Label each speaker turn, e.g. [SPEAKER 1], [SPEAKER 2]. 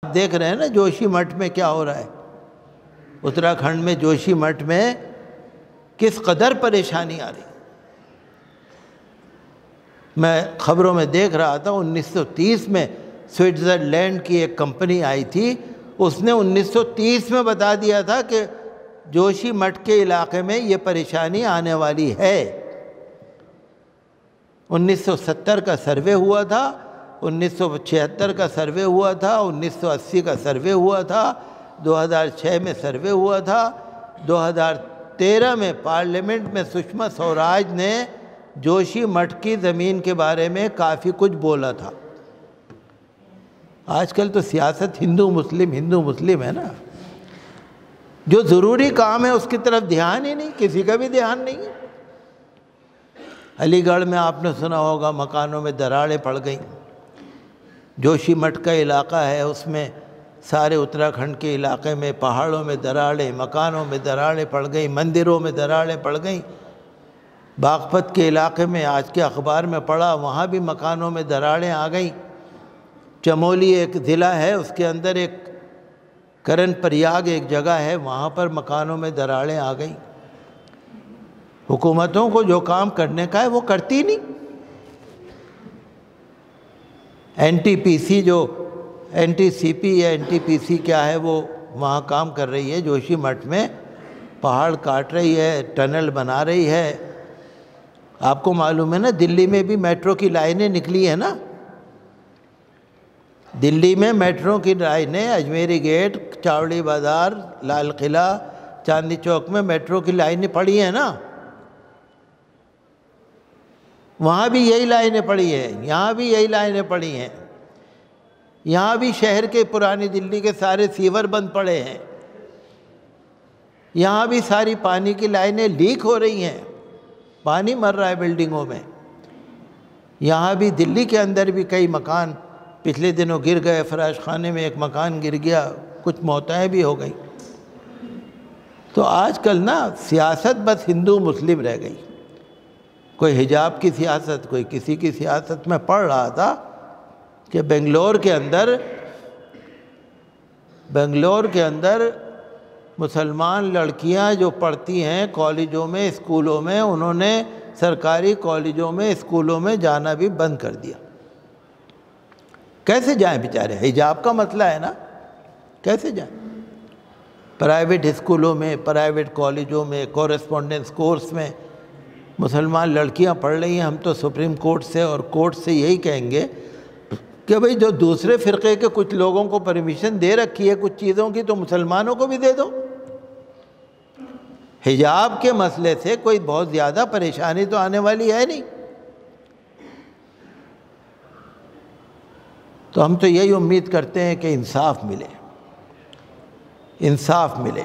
[SPEAKER 1] آپ دیکھ رہے ہیں نا جوشی مٹھ میں کیا ہو رہا ہے، اتراکھنڈ میں جوشی مٹھ میں کس قدر پریشانی آ رہی۔ میں خبروں میں دیکھ رہا تھا 1930 میں سوئٹزرلینڈ کی ایک کمپنی آئی تھی، اس نے 1930 میں بتا دیا تھا کہ جوشی مٹھ کے علاقے میں یہ پریشانی آنے والی ہے۔ 1970 کا سروے ہوا تھا، 1976 کا سروے ہوا تھا، 1980 کا سروے ہوا تھا، 2006 میں سروے ہوا تھا، 2013 میں پارلیمنٹ میں سشما سوراج نے جوشی مٹھ کی زمین کے بارے میں کافی کچھ بولا تھا۔ آج کل تو سیاست ہندو مسلم ہے نا، جو ضروری کام ہے اس کی طرف دھیان ہی نہیں، کسی کا بھی دھیان نہیں ہے۔ علی گڑھ میں آپ نے سنا ہوگا مکانوں میں دراڑیں پڑ گئیں، جوشی مٹھ کا علاقہ ہے اس میں سارے اتراکھنڈ کے علاقے میں پہاڑوں میں دراڑیں، مکانوں میں دراڑیں پڑ گئیں، مندروں میں دراڑیں پڑ گئیں۔ باغپت کے علاقے میں آج کے اخبار میں پڑھا، وہاں بھی مکانوں میں دراڑیں آ گئیں۔ چمولی ایک ضلع ہے، اس کے اندر ایک کرن پریاگ ایک جگہ ہے، وہاں پر مکانوں میں دراڑیں آ گئیں۔ حکومتوں کو جو کام کرنے کا ہے وہ کرتی نہیں۔ این ٹی پی سی جو این ٹی سی پی یا این ٹی پی سی کیا ہے وہ وہاں کام کر رہی ہے، جوشی مٹھ میں پہاڑ کاٹ رہی ہے، ٹنل بنا رہی ہے۔ آپ کو معلوم ہے نا دلی میں بھی میٹرو کی لائنیں نکلی ہیں نا، دلی میں میٹرو کی لائنیں، اجمیری گیٹ، چاوڑی بازار، لال قلعہ، چاندنی چوک میں میٹرو کی لائنیں پڑی ہیں نا، وہاں بھی یہی لائنیں پڑی ہیں، یہاں بھی یہی لائنیں پڑی ہیں، یہاں بھی شہر کے پرانی دلی کے سارے سیور بند پڑے ہیں، یہاں بھی ساری پانی کی لائنیں لیک ہو رہی ہیں، پانی مر رہا ہے بلڈنگوں میں۔ یہاں بھی دلی کے اندر بھی کئی مکان پچھلے دنوں گر گئے، فراش خانے میں ایک مکان گر گیا، کچھ موتیں بھی ہو گئیں۔ تو آج کل نا سیاست بس ہندو مسلم رہ گئی، کوئی حجاب کی سیاست، کوئی کسی کی سیاست۔ میں پڑھ رہا تھا کہ بنگلور کے اندر مسلمان لڑکیاں جو پڑھتی ہیں کالجوں میں، اسکولوں میں، انہوں نے سرکاری کالجوں میں، اسکولوں میں جانا بھی بند کر دیا۔ کیسے جائیں بیچارے؟ حجاب کا مسئلہ ہے نا، کیسے جائیں؟ پرائیویٹ اسکولوں میں، پرائیویٹ کالجوں میں، کورسپونڈنس کورس میں مسلمان لڑکیاں پڑھ رہی ہیں۔ ہم تو سپریم کورٹ سے اور کورٹ سے یہی کہیں گے کہ بھئی جو دوسرے فرقے کے کچھ لوگوں کو پرمیشن دے رکھی ہے کچھ چیزوں کی، تو مسلمانوں کو بھی دے دو۔ حجاب کے مسئلے سے کوئی بہت زیادہ پریشانی تو آنے والی ہے نہیں۔ تو ہم تو یہی امید کرتے ہیں کہ انصاف ملے، انصاف ملے۔